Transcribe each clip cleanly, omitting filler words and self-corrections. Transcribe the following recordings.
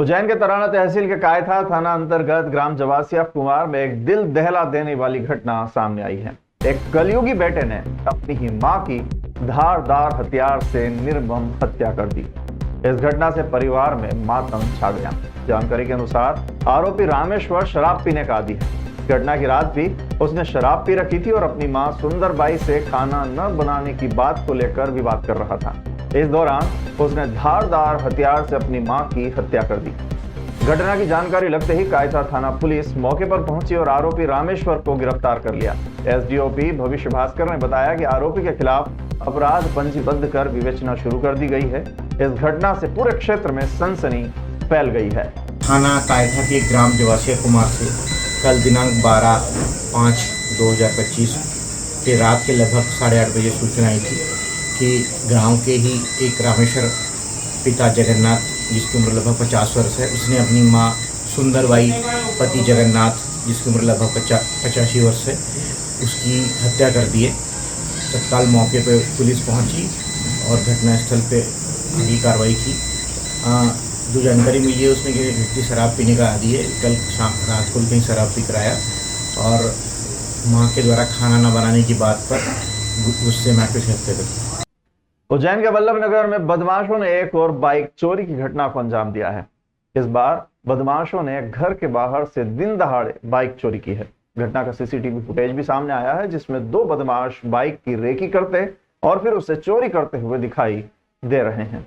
उज्जैन के तराना तहसील के कायथा थाना अंतर्गत ग्राम जवासिया कुमार में एक दिल दहला देने वाली घटना सामने आई है। एक कलयुगी बेटे ने अपनी ही मां की धारदार हथियार से निर्मम हत्या कर दी। इस घटना से परिवार में मातम छा गया। जानकारी के अनुसार आरोपी रामेश्वर शराब पीने का आदी है। घटना की रात भी उसने शराब पी रखी थी और अपनी मां सुंदरबाई से खाना न बनाने की बात को लेकर विवाद कर रहा था। इस दौरान उसने धारदार हथियार से अपनी मां की हत्या कर दी। घटना की जानकारी लगते ही कायथा थाना पुलिस मौके पर पहुंची और आरोपी रामेश्वर को गिरफ्तार कर लिया। एसडीओपी भविष्य भास्कर ने बताया कि आरोपी के खिलाफ अपराध पंजीबद्ध कर विवेचना शुरू कर दी गई है। इस घटना से पूरे क्षेत्र में सनसनी फैल गई है। थाना कायथा के ग्राम जवासिया कुमार से कल दिनांक 12/5/2025 के रात के लगभग 8:30 बजे सूचना आई थी कि गांव के ही एक रामेश्वर पिता जगन्नाथ, जिसकी उम्र लगभग 50 वर्ष है, उसने अपनी मां सुंदरबाई पति जगन्नाथ, जिसकी उम्र लगभग 85 वर्ष है, उसकी हत्या कर दी है। तत्काल मौके पर पुलिस पहुंची और घटनास्थल पे आगे कार्रवाई की। जो जानकारी मिली है उसमें कि व्यक्ति शराब पीने का आदी है। कल रात को कहीं शराब पी कर आया और मां के द्वारा खाना न बनाने की बात पर गुस्से में आकर हत्या कर दी। उज्जैन के वल्लभनगर में बदमाशों ने एक और बाइक चोरी की घटना को अंजाम दिया है। इस बार बदमाशों ने घर के बाहर से दिन दहाड़े बाइक चोरी की है। घटना का सीसीटीवी फुटेज भी सामने आया है, जिसमें 2 बदमाश बाइक की रेकी करते और फिर उसे चोरी करते हुए दिखाई दे रहे हैं।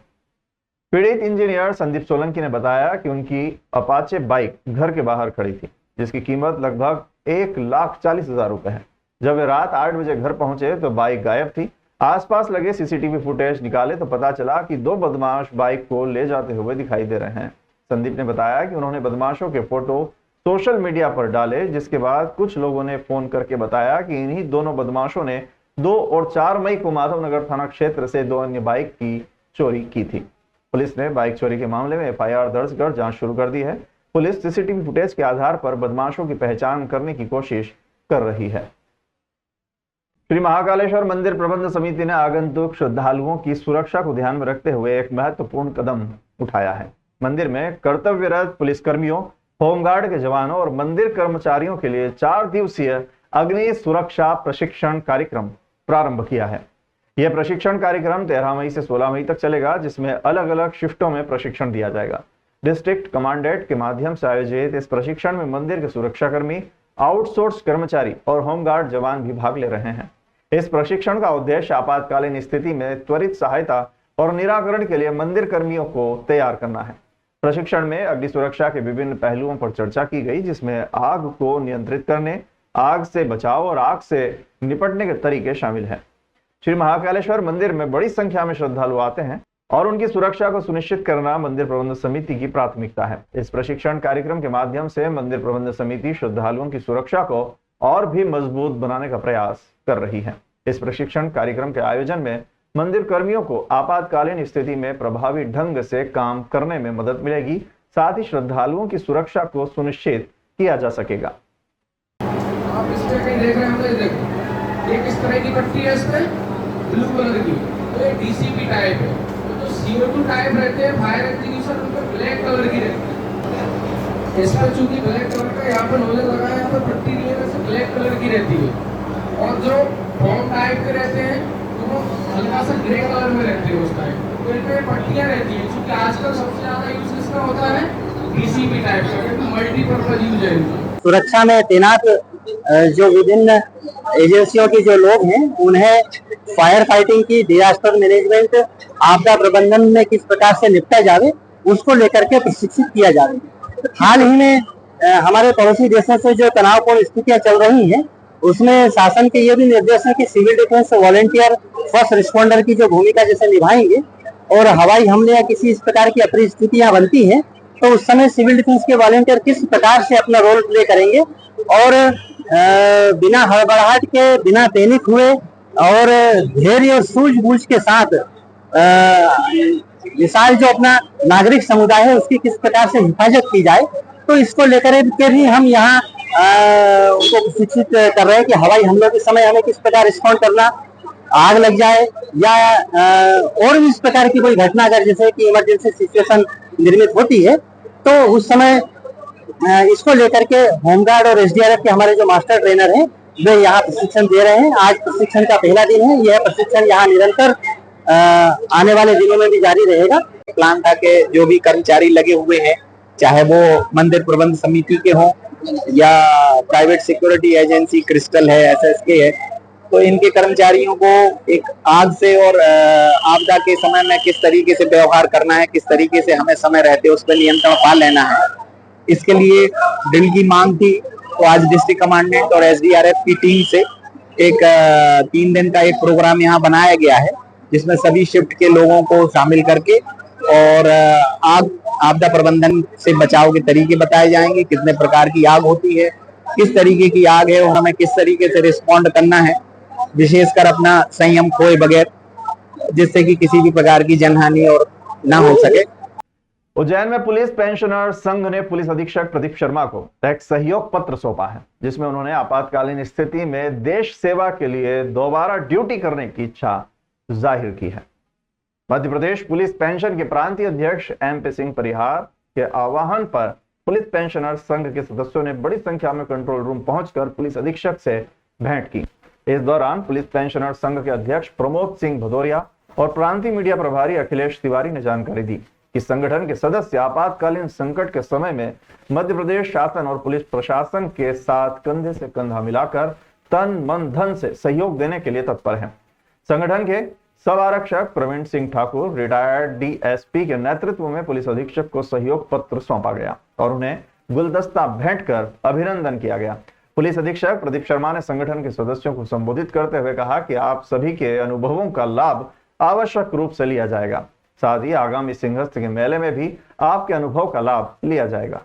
पीड़ित इंजीनियर संदीप सोलंकी ने बताया कि उनकी अपाचे बाइक घर के बाहर खड़ी थी, जिसकी कीमत लगभग 1,40,000 रुपए है। जब वे रात 8 बजे घर पहुंचे तो बाइक गायब थी। आसपास लगे सीसीटीवी फुटेज निकाले तो पता चला कि 2 बदमाश बाइक को ले जाते हुए दिखाई दे रहे हैं। संदीप ने बताया कि उन्होंने बदमाशों के फोटो सोशल मीडिया पर डाले, जिसके बाद कुछ लोगों ने फोन करके बताया कि इन्हीं दोनों बदमाशों ने 2 और 4 मई को माधवनगर थाना क्षेत्र से 2 अन्य बाइक की चोरी की थी। पुलिस ने बाइक चोरी के मामले में एफआईआर दर्ज कर जांच शुरू कर दी है। पुलिस सीसीटीवी फुटेज के आधार पर बदमाशों की पहचान करने की कोशिश कर रही है। श्री महाकालेश्वर मंदिर प्रबंध समिति ने आगंतुक श्रद्धालुओं की सुरक्षा को ध्यान में रखते हुए एक महत्वपूर्ण कदम उठाया है। मंदिर में कर्तव्यरत पुलिसकर्मियों, होमगार्ड के जवानों और मंदिर कर्मचारियों के लिए 4 दिवसीय अग्नि सुरक्षा प्रशिक्षण कार्यक्रम प्रारंभ किया है। यह प्रशिक्षण कार्यक्रम 13 मई से 16 मई तक चलेगा, जिसमें अलग अलग शिफ्टों में प्रशिक्षण दिया जाएगा। डिस्ट्रिक्ट कमांडेंट के माध्यम से आयोजित इस प्रशिक्षण में मंदिर के सुरक्षाकर्मी, आउटसोर्स कर्मचारी और होमगार्ड जवान भी भाग ले रहे हैं। इस प्रशिक्षण का उद्देश्य आपातकालीन स्थिति में त्वरित सहायता और निराकरण के लिए मंदिर कर्मियों को तैयार करना है। प्रशिक्षण में अग्नि सुरक्षा के विभिन्न पहलुओं पर चर्चा की गई, जिसमें आग को नियंत्रित करने, आग से बचाव और आग से निपटने के तरीके शामिल हैं। श्री महाकालेश्वर मंदिर में बड़ी संख्या में श्रद्धालु आते हैं और उनकी सुरक्षा को सुनिश्चित करना मंदिर प्रबंध समिति की प्राथमिकता है। इस प्रशिक्षण कार्यक्रम के माध्यम से मंदिर प्रबंध समिति श्रद्धालुओं की सुरक्षा को और भी मजबूत बनाने का प्रयास कर रही है। इस प्रशिक्षण कार्यक्रम के आयोजन में मंदिर कर्मियों को आपातकालीन स्थिति में प्रभावी ढंग से काम करने में मदद मिलेगी। साथ ही श्रद्धालुओं की सुरक्षा को सुनिश्चित किया जा सकेगा। आप इस पे कहीं देख रहे हैं, तो देखो ये किस तरह की पट्टी है, इसमें ब्लू कलर की, तो ये डीसीपी टाइप है। तो जो CO2 टाइप रहते हैं फायर एक्सटिंग्विशर, उन पर ब्लैक कलर की रहती है। इस पर चूंकि ब्लैक कलर का यहाँ पर नोजल लगा है, यहाँ पर पट्टी नहीं है, वैसे ब्लैक कलर की रहती है। और जो फॉर्म टाइप के रहते हैं तो वो हल्का सा ग्रे कलर में रहते हैं उस टाइप। तो इनमें पट्टियाँ रहती हैं, क्योंकि आजकल सबसे ज्यादा यूज इसका होता है डीसीपी टाइप का, क्योंकि मल्टीपर्पज यूज है इनका। सुरक्षा में तैनात जो विभिन्न एजेंसियों के जो लोग हैं, उन्हें फायर फाइटिंग की, डिजास्टर मैनेजमेंट, आपदा प्रबंधन में किस प्रकार से निपटा जाए, उसको लेकर के प्रशिक्षित किया जाए। हाल ही में हमारे पड़ोसी देशों से जो तनावपूर्ण स्थितियां चल रही हैं, उसमें शासन के ये भी निर्देश है कि civil defence volunteer first responder की जो भूमिका जैसे निभाएंगे और हवाई हमले या किसी इस प्रकार की अपरिस्थितियां बनती हैं, तो उस समय सिविल डिफेंस के वॉलेंटियर किस प्रकार से अपना रोल प्ले करेंगे और बिना हड़बड़ाहट के, बिना पैनिक हुए और धैर्य और सूझबूझ के साथ विशाल जो अपना नागरिक समुदाय है उसकी किस प्रकार से हिफाजत की जाए, तो इसको लेकर के भी हम यहाँ उनको शिक्षित कर रहे हैं कि हवाई हमलों के समय हमें किस प्रकार रिस्पॉन्ड करना, आग लग जाए या और भी इस प्रकार की कोई घटना अगर जैसे कि इमरजेंसी सिचुएशन निर्मित होती है तो उस समय इसको लेकर के होमगार्ड और एसडीआरएफ के हमारे जो मास्टर ट्रेनर हैं वे यहाँ प्रशिक्षण दे रहे हैं। आज प्रशिक्षण का पहला दिन है। यह प्रशिक्षण यहाँ निरंतर आने वाले दिनों में भी जारी रहेगा। प्लान था कि जो भी कर्मचारी लगे हुए हैं, चाहे वो मंदिर प्रबंध समिति के हों या प्राइवेट सिक्योरिटी एजेंसी क्रिस्टल है, एसएसके है, तो इनके कर्मचारियों को एक आग से और आपदा के समय में किस तरीके से व्यवहार करना है, किस तरीके से हमें समय रहते उस पर नियंत्रण पा लेना है, इसके लिए ड्रिल की मांग थी। तो आज डिस्ट्रिक्ट कमांडेंट और एसडीआरएफ की टीम से एक 3 दिन का एक प्रोग्राम यहाँ बनाया गया है, जिसमें सभी शिफ्ट के लोगों को शामिल करके और आपदा प्रबंधन से बचाव के तरीके बताए जाएंगे। कितने प्रकार की आग होती है, किस तरीके की आग है और हमें किस तरीके से रिस्पॉन्ड करना है, विशेषकर अपना संयम खोए बगैर, जिससे कि किसी भी प्रकार की जनहानि और ना हो सके। उज्जैन में पुलिस पेंशनर संघ ने पुलिस अधीक्षक प्रदीप शर्मा को एक सहयोग पत्र सौंपा है, जिसमें उन्होंने आपातकालीन स्थिति में देश सेवा के लिए दोबारा ड्यूटी करने की इच्छा जाहिर की है। मध्य प्रदेश पुलिस पेंशन के प्रांतीय अध्यक्ष MP सिंह परिहार के आह्वान पर पुलिस पेंशनर संघ के सदस्यों ने बड़ी संख्या में कंट्रोल रूम पहुंचकर पुलिस अधीक्षक से भेंट की। इस दौरान पुलिस पेंशनर संघ के अध्यक्ष प्रमोद सिंह भदौरिया और प्रांतीय मीडिया प्रभारी अखिलेश तिवारी ने जानकारी दी कि संगठन के सदस्य आपातकालीन संकट के समय में मध्य प्रदेश शासन और पुलिस प्रशासन के साथ कंधे से कंधा मिलाकर तन मन धन से सहयोग देने के लिए तत्पर हैं। संगठन के सब आरक्षक प्रवीण सिंह ठाकुर रिटायर्ड DSP के नेतृत्व में पुलिस अधीक्षक को सहयोग पत्र सौंपा गया और उन्हें गुलदस्ता भेंट कर अभिनंदन किया गया। पुलिस अधीक्षक प्रदीप शर्मा ने संगठन के सदस्यों को संबोधित करते हुए कहा कि आप सभी के अनुभवों का लाभ आवश्यक रूप से लिया जाएगा, साथ ही आगामी सिंहस्थ के मेले में भी आपके अनुभव का लाभ लिया जाएगा।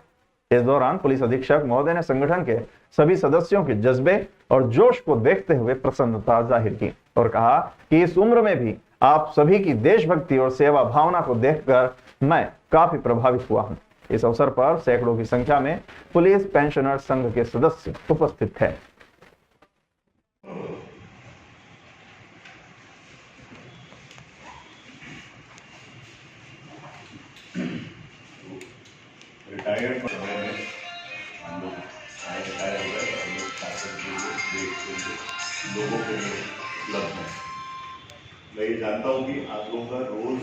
इस दौरान पुलिस अधीक्षक महोदय ने संगठन के सभी सदस्यों के जज्बे और जोश को देखते हुए प्रसन्नता जाहिर की और कहा कि इस उम्र में भी आप सभी की देशभक्ति और सेवा भावना को देखकर मैं काफी प्रभावित हुआ हूं। इस अवसर पर सैकड़ों की संख्या में पुलिस पेंशनर संघ के सदस्य उपस्थित थे। रिटायर्ड समय में हम लोग रिटायर हो गए, हम लोग शासन के देश लोगों के लिए उपलब्ध हैं। मैं ये जानता हूँ कि आप लोगों का रोज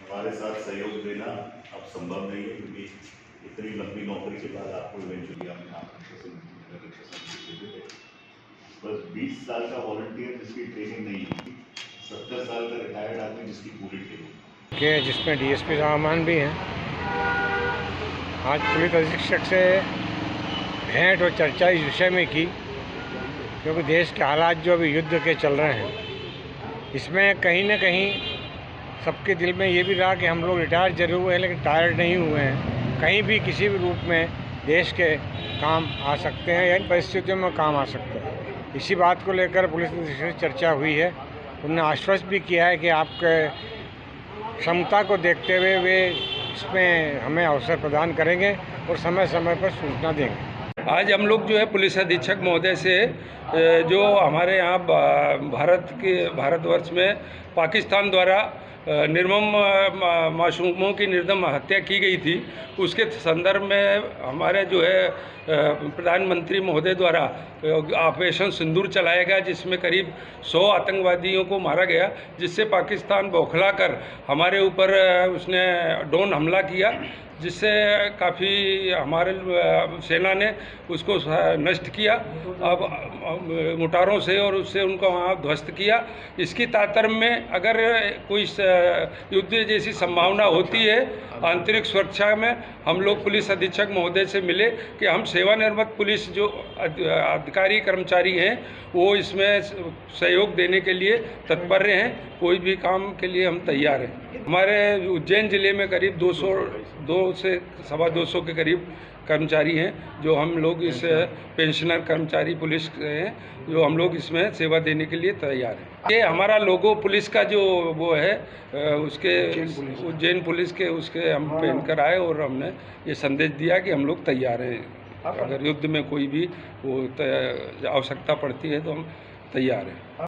हमारे साथ सहयोग देना अब संभव नहीं है, क्योंकि इतनी लंबी नौकरी के बाद आपको इवेंचुअली हम बस 20 साल का वॉलंटियर जिसकी ट्रेनिंग नहीं हुई, 70 साल का रिटायर्ड आदमी जिसकी पूरी ट्रेनिंग के, जिसमें DSP सामान भी हैं। आज पुलिस अधीक्षक से भेंट और चर्चा इस विषय में की, क्योंकि देश के हालात जो अभी युद्ध के चल रहे हैं, इसमें कहीं ना कहीं सबके दिल में ये भी रहा कि हम लोग रिटायर जरूर हुए हैं लेकिन टायर्ड नहीं हुए हैं। कहीं भी किसी भी रूप में देश के काम आ सकते हैं या इन परिस्थितियों में काम आ सकते हैं। इसी बात को लेकर पुलिस अधीक्षक से चर्चा हुई है। उन्होंने आश्वस्त भी किया है कि आपके क्षमता को देखते हुए वे इसमें हमें अवसर प्रदान करेंगे और समय समय पर सूचना देंगे। आज हम लोग जो है पुलिस अधीक्षक महोदय से जो हमारे यहाँ भारतवर्ष में पाकिस्तान द्वारा निर्मम मासूमों की निर्दम हत्या की गई थी, उसके संदर्भ में हमारे जो है प्रधानमंत्री महोदय द्वारा ऑपरेशन सिंदूर चलाया गया, जिसमें करीब 100 आतंकवादियों को मारा गया, जिससे पाकिस्तान बौखला कर हमारे ऊपर उसने ड्रोन हमला किया, जिससे काफ़ी हमारे सेना ने उसको नष्ट किया अब मोटारों से और उससे उनको वहाँ ध्वस्त किया। इसकी तातर में अगर कोई युद्ध जैसी संभावना होती है आंतरिक सुरक्षा में, हम लोग पुलिस अधीक्षक महोदय से मिले कि हम सेवानिवृत्त पुलिस जो अधिकारी कर्मचारी हैं वो इसमें सहयोग देने के लिए तत्पर हैं। कोई भी काम के लिए हम तैयार हैं। हमारे उज्जैन ज़िले में करीब 200 से 225 के करीब कर्मचारी हैं, जो हम लोग इस पेंशनर कर्मचारी पुलिस हैं, जो हम लोग इसमें सेवा देने के लिए तैयार हैं। ये हमारा लोगो पुलिस का जो वो है उसके उज्जैन पुलिस के उसके हम पहन कर आए और हमने ये संदेश दिया कि हम लोग तैयार हैं। अगर युद्ध में कोई भी वो आवश्यकता पड़ती है तो हम तैयार हैं।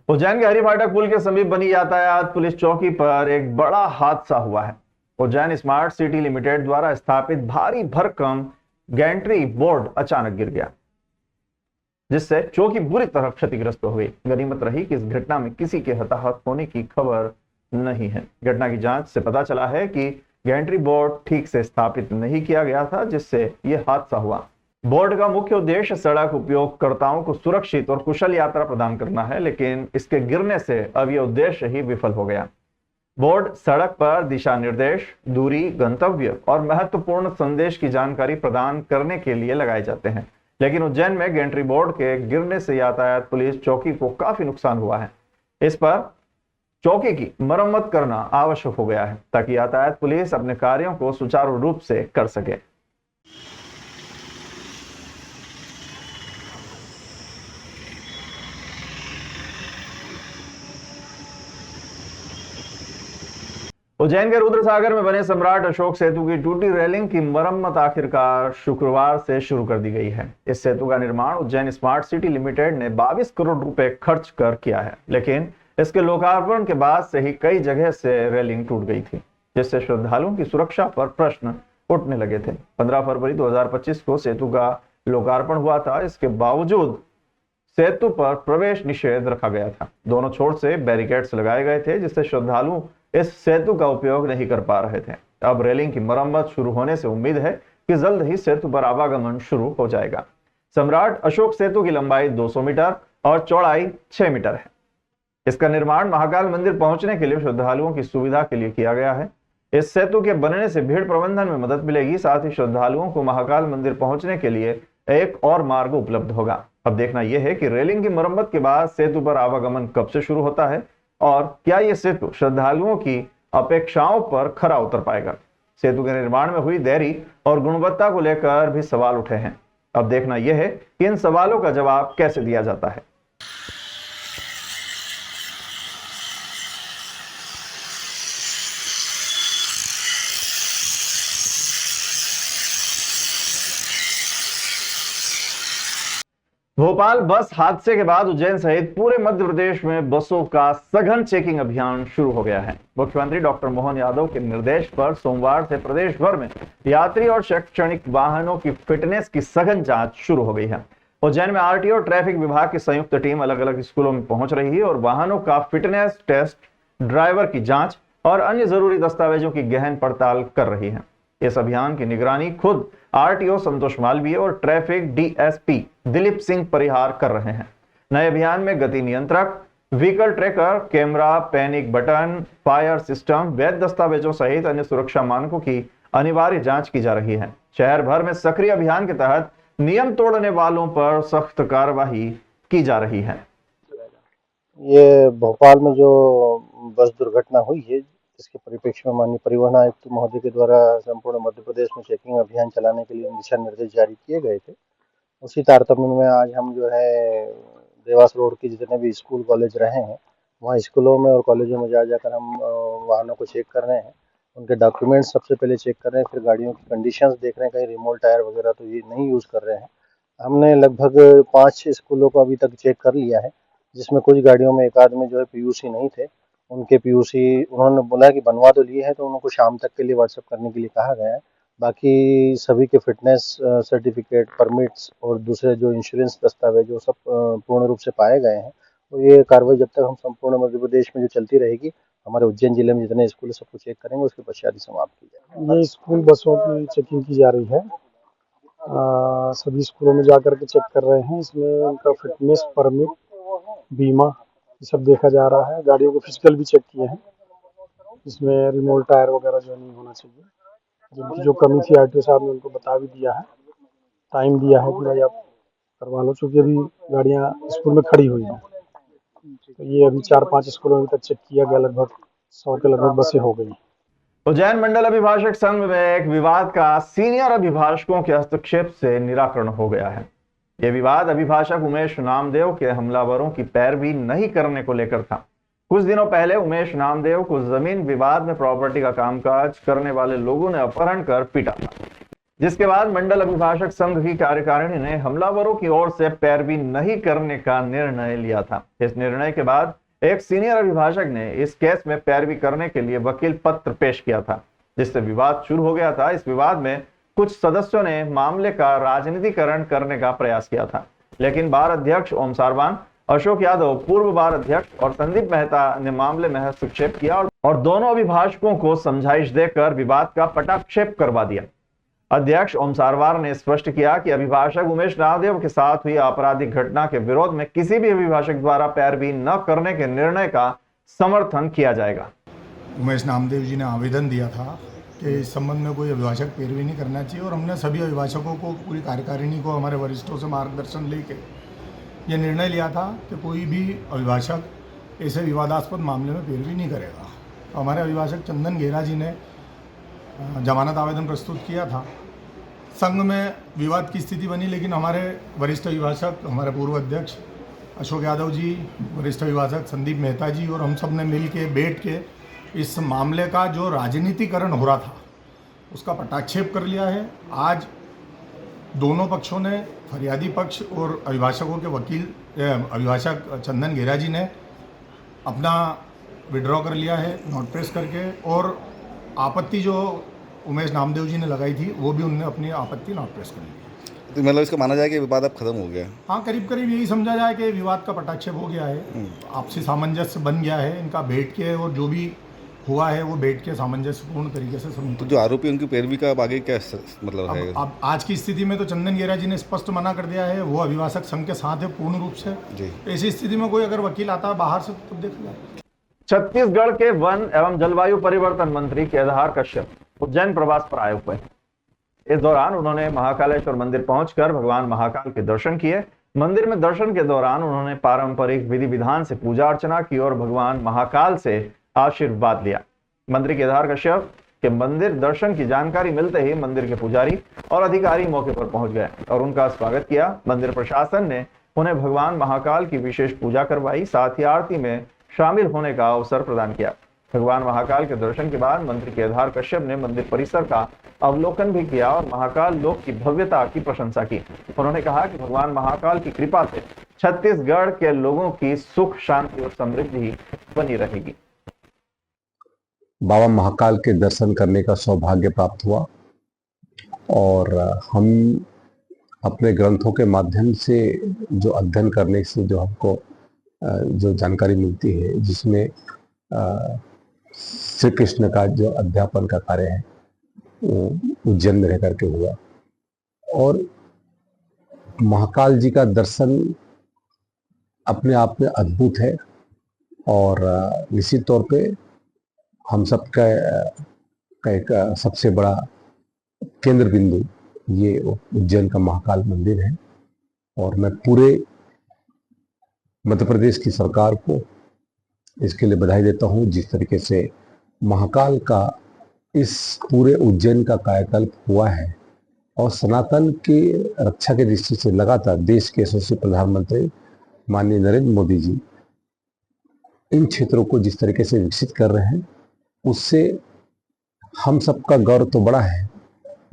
उज्जैन के हरिफाटक पुल के समीप बनी यातायात पुलिस चौकी पर एक बड़ा हादसा हुआ है। उज्जैन स्मार्ट सिटी लिमिटेड द्वारा स्थापित भारी भरकम गैंट्री बोर्ड अचानक गिर गया, जिससे चौकी बुरी तरह क्षतिग्रस्त हो गई। गनीमत रही कि इस घटना में किसी के हताहत होने की खबर नहीं है। घटना की जांच से पता चला है कि गैंट्री बोर्ड ठीक से स्थापित नहीं किया गया था, जिससे यह हादसा हुआ। बोर्ड का मुख्य उद्देश्य सड़क उपयोगकर्ताओं को सुरक्षित और कुशल यात्रा प्रदान करना है, लेकिन इसके गिरने से अब यह उद्देश्य ही विफल हो गया। बोर्ड सड़क पर दिशा निर्देश, दूरी, गंतव्य और महत्वपूर्ण संदेश की जानकारी प्रदान करने के लिए लगाए जाते हैं, लेकिन उज्जैन में गैंट्री बोर्ड के गिरने से यातायात पुलिस चौकी को काफी नुकसान हुआ है। इस पर चौकी की मरम्मत करना आवश्यक हो गया है ताकि यातायात पुलिस अपने कार्यों को सुचारू रूप से कर सके। उज्जैन के रुद्रसागर में बने सम्राट अशोक सेतु की टूटी रेलिंग की मरम्मत आखिरकार शुक्रवार से शुरू कर दी गई है। इस सेतु का निर्माण उज्जैन स्मार्ट सिटी लिमिटेड ने 22 करोड़ रुपए खर्च कर किया है, लेकिन इसके लोकार्पण के बाद से ही कई जगह से रेलिंग टूट गई थी, जिससे श्रद्धालुओं की सुरक्षा पर प्रश्न उठने लगे थे। 15 फरवरी 2025 को सेतु का लोकार्पण हुआ था। इसके बावजूद सेतु पर प्रवेश निषेध रखा गया था। दोनों छोर से बैरिकेड्स लगाए गए थे, जिससे श्रद्धालु इस सेतु का उपयोग नहीं कर पा रहे थे। अब रेलिंग की मरम्मत शुरू होने से उम्मीद है कि जल्द ही सेतु पर आवागमन शुरू हो जाएगा। सम्राट अशोक सेतु की लंबाई 200 मीटर और चौड़ाई 6 मीटर है। इसका निर्माण महाकाल मंदिर पहुंचने के लिए श्रद्धालुओं की सुविधा के लिए किया गया है। इस सेतु के बनने से भीड़ प्रबंधन में मदद मिलेगी, साथ ही श्रद्धालुओं को महाकाल मंदिर पहुंचने के लिए एक और मार्ग उपलब्ध होगा। अब देखना यह है कि रेलिंग की मरम्मत के बाद सेतु पर आवागमन कब से शुरू होता है और क्या यह सेतु श्रद्धालुओं की अपेक्षाओं पर खरा उतर पाएगा। सेतु के निर्माण में हुई देरी और गुणवत्ता को लेकर भी सवाल उठे हैं। अब देखना यह है कि इन सवालों का जवाब कैसे दिया जाता है। भोपाल बस हादसे के बाद उज्जैन सहित पूरे मध्य प्रदेश में बसों का सघन चेकिंग अभियान शुरू हो गया है। मुख्यमंत्री डॉक्टर मोहन यादव के निर्देश पर सोमवार से प्रदेश भर में यात्री और शैक्षणिक वाहनों की फिटनेस की सघन जांच शुरू हो गई है। उज्जैन में आरटीओ और ट्रैफिक विभाग की संयुक्त टीम अलग अलग स्कूलों में पहुंच रही है और वाहनों का फिटनेस टेस्ट, ड्राइवर की जांच और अन्य जरूरी दस्तावेजों की गहन पड़ताल कर रही है। इस अभियान की निगरानी खुद आरटीओ संतोष मालवीय और ट्रैफिक डीएसपी दिलीप सिंह परिहार कर रहे हैं। नए अभियान में गति नियंत्रक, vehicle tracker, camera, panic button, fire system, वैध दस्तावेजों सहित अन्य सुरक्षा मानकों की अनिवार्य जांच की जा रही है। शहर भर में सक्रिय अभियान के तहत नियम तोड़ने वालों पर सख्त कार्रवाई की जा रही है। ये भोपाल में जो बस दुर्घटना हुई है, इसके परिप्रेक्ष्य में माननीय परिवहन आयुक्त महोदय के द्वारा संपूर्ण मध्य प्रदेश में चेकिंग अभियान चलाने के लिए दिशा निर्देश जारी किए गए थे। उसी तारतम्य में आज हम जो है देवास रोड के जितने भी स्कूल कॉलेज रहे हैं, वहाँ स्कूलों में और कॉलेजों में जाकर हम वाहनों को चेक कर रहे हैं। उनके डॉक्यूमेंट्स सबसे पहले चेक कर रहे हैं, फिर गाड़ियों की कंडीशंस देख रहे हैं, कहीं रिमोट टायर वगैरह तो ये नहीं यूज़ कर रहे हैं। हमने लगभग 5 स्कूलों को अभी तक चेक कर लिया है, जिसमें कुछ गाड़ियों में एक आध में जो है पीयूसी नहीं थे। उनके पीयूसी उन्होंने बोला कि बनवा तो लिए हैं, तो उनको शाम तक के लिए व्हाट्सएप करने के लिए कहा गया है। बाकी सभी के फिटनेस सर्टिफिकेट, परमिट्स और दूसरे जो इंश्योरेंस दस्तावेज वो सब पूर्ण रूप से पाए गए हैं। तो ये कार्रवाई जब तक हम संपूर्ण मध्य प्रदेश में जो चलती रहेगी, हमारे उज्जैन जिले में जितने स्कूल है सबको चेक करेंगे, उसके पश्चात ही समाप्त की जाएगी। ये स्कूल बसों की चेकिंग की जा रही है। सभी स्कूलों में जाकर के चेक कर रहे हैं। इसमें उनका फिटनेस, परमिट, बीमा ये सब देखा जा रहा है। गाड़ियों को फिजिकल भी चेक किए हैं, इसमें रिमोट टायर वगैरह जो नहीं होना चाहिए। जिनकी जो कमी थी आरटीओ साहब ने उनको बता भी दिया है, टाइम दिया है कि भाई आप करवा लो, चूँकि अभी गाड़ियाँ स्कूल में खड़ी हुई हैं। तो ये अभी 4-5 स्कूलों में तक चेक किया गया, लगभग 100 के लगभग बसें हो गई। उज्जैन मंडल अभिभाषक संघ में एक विवाद का सीनियर अभिभाषकों के हस्तक्षेप से निराकरण हो गया है। यह विवाद अभिभाषक उमेश नामदेव के हमलावरों की पैरवी नहीं करने को लेकर था। कुछ दिनों पहले उमेश नामदेव को जमीन विवाद में प्रॉपर्टी का कामकाज करने वाले लोगों ने अपहरण कर पीटा था, जिसके बाद मंडल अभिभाषक संघ की कार्यकारिणी ने हमलावरों की ओर से पैरवी नहीं करने का निर्णय लिया था। इस निर्णय के बाद एक सीनियर अभिभाषक ने इस केस में पैरवी करने के लिए वकील पत्र पेश किया था। जिससे विवाद शुरू हो गया था। इस विवाद में कुछ सदस्यों ने मामले का राजनीतिकरण करने का प्रयास किया था, लेकिन बार अध्यक्ष ओम सारवान, अशोक यादव पूर्व बार अध्यक्ष और संदीप मेहता ने मामले में हस्तक्षेप किया और दोनों अभिभाषकों को समझाइश देकर विवाद का पटाक्षेप करवा दिया। अध्यक्ष ओम सारवार ने स्पष्ट किया कि अभिभाषक उमेश नामदेव के साथ हुई आपराधिक घटना के विरोध में किसी भी अभिभाषक द्वारा पैरवी न करने के निर्णय का समर्थन किया जाएगा। उमेश नामदेव जी ने आवेदन दिया था कि इस संबंध में कोई अभिभाषक पैरवी नहीं करना चाहिए और हमने सभी अभिभाषकों को, पूरी कार्यकारिणी को, हमारे वरिष्ठों से मार्गदर्शन लेके ये निर्णय लिया था कि कोई भी अभिभाषक ऐसे विवादास्पद मामले में पैरवी नहीं करेगा। तो हमारे अभिभाषक चंदन घेरा जी ने जमानत आवेदन प्रस्तुत किया था। संघ में विवाद की स्थिति बनी, लेकिन हमारे वरिष्ठ अभिभाषक, हमारे पूर्व अध्यक्ष अशोक यादव जी, वरिष्ठ अभिभाषक संदीप मेहता जी और हम सब ने मिल के बैठ के इस मामले का जो राजनीतिकरण हो रहा था उसका पटाक्षेप कर लिया है। आज दोनों पक्षों ने, फरियादी पक्ष और अभिभाषकों के वकील अभिभाषक चंदन घेरा जी ने अपना विड्रॉ कर लिया है नोट प्रेस करके, और आपत्ति जो उमेश नामदेव जी ने लगाई थी वो भी उनने अपनी आपत्ति नोट प्रेस कर ली। तो मतलब इसका माना जाए कि विवाद अब खत्म हो गया? हाँ, करीब करीब यही समझा जाए कि विवाद का पटाक्षेप हो गया है, आपसी सामंजस्य बन गया है इनका बैठ के, और जो भी हुआ है वो बैठ के सामंजस्यपूर्ण तरीके से समझ। तो जो आरोपी उनकी पैरवी का आगे क्या मतलब है? अब आज की स्थिति में तो चंदन घेरा जी ने स्पष्ट मना कर दिया है, वो अभिभाषक संघ के साथ है पूर्ण रूप से जी। ऐसी स्थिति में कोई अगर वकील आता है बाहर से तो देख लिया। छत्तीसगढ़ के वन एवं जलवायु परिवर्तन मंत्री केदार कश्यप उज्जैन प्रवास पर आए हुए। इस दौरान उन्होंने महाकालेश्वर मंदिर पहुंचकर भगवान महाकाल के दर्शन किए। मंदिर में दर्शन के दौरान उन्होंने पारंपरिक विधि विधान से पूजा अर्चना की और भगवान महाकाल से आशीर्वाद लिया। मंत्री केदार कश्यप के मंदिर दर्शन की जानकारी मिलते ही मंदिर के पुजारी और अधिकारी मौके पर पहुंच गए और उनका स्वागत किया। मंदिर प्रशासन ने उन्हें भगवान महाकाल की विशेष पूजा करवाई, साथ ही आरती में शामिल होने का अवसर प्रदान किया। भगवान महाकाल के दर्शन के बाद मंत्री केदार कश्यप ने मंदिर परिसर का अवलोकन भी किया और महाकाल लोक की भव्यता की प्रशंसा की। उन्होंने कहा कि भगवान महाकाल की कृपा से छत्तीसगढ़ के लोगों की सुख, शांति और समृद्धि बनी रहेगी। बाबा महाकाल के दर्शन करने का सौभाग्य प्राप्त हुआ और हम अपने ग्रंथों के माध्यम से जो अध्ययन करने से जो हमको जो जानकारी मिलती है, जिसमें श्री कृष्ण का जो अध्यापन का कार्य है उज्जैन में रह करके हुआ और महाकाल जी का दर्शन अपने आप में अद्भुत है और निश्चित तौर पे हम सबका एक सबसे बड़ा केंद्र बिंदु ये उज्जैन का महाकाल मंदिर है। और मैं पूरे मध्य प्रदेश की सरकार को इसके लिए बधाई देता हूँ, जिस तरीके से महाकाल का इस पूरे उज्जैन का कायाकल्प हुआ है और सनातन की रक्षा की दृष्टि से लगातार देश के यशस्वी प्रधानमंत्री माननीय नरेंद्र मोदी जी इन क्षेत्रों को जिस तरीके से विकसित कर रहे हैं, उससे हम सबका गौरव तो बड़ा है,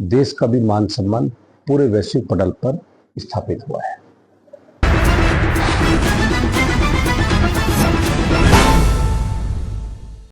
देश का भी मान सम्मान पूरे वैश्विक पटल पर स्थापित हुआ है।